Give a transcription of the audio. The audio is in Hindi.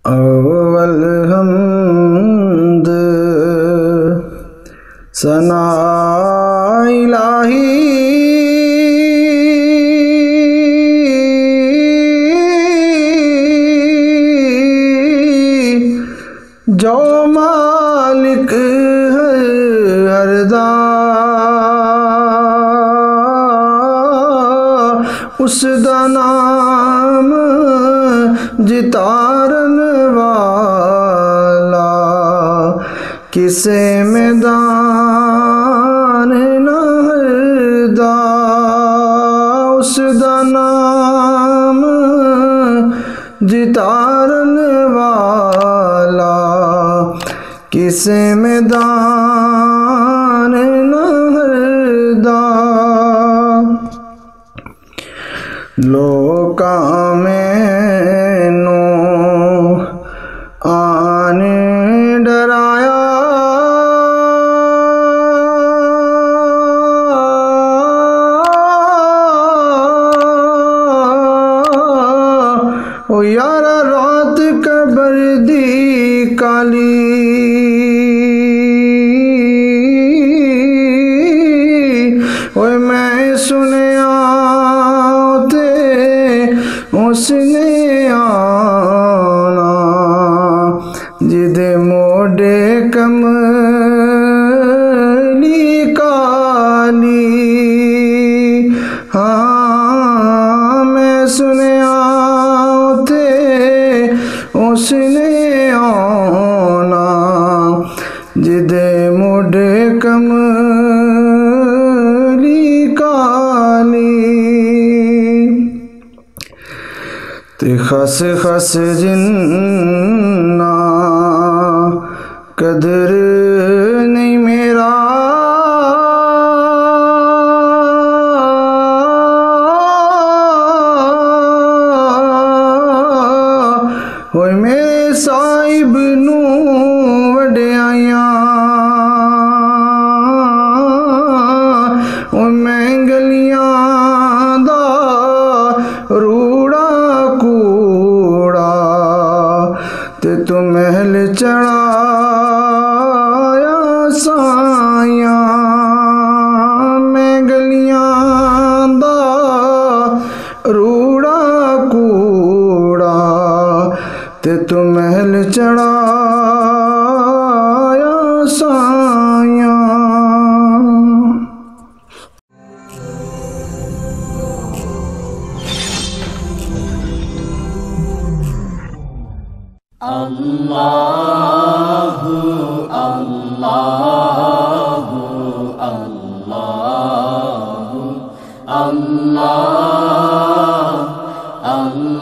अव्वल हम्द सना इलाही जो मालिक है हरदा उस दा नाम जितारन वाला किसे मैदान न हरदा उस दा नाम जितारन वाला किसे मैदान न हरदा लोका मैनू आने डराया ओ यारा रात कबर दी काली ओए मैं सुनिया उसने आना जिदे मोडे कमली काली हाँ मैं सुनिया थे उसने आना जिदे मोडे कमली काली ते खस खस जिन्ना कदर नहीं मेरा होए मेरे साहिब नू वड्याइयां ओ मैं गलियां दा रूड़ा कूड़ा ते तू महल चढ़ाया साया मैं गलियां दा रूड़ा कूड़ा ते तू महल चढ़ाया साया। अल्लाहु अल्लाहु अल्लाहु अल्लाह अल्लाह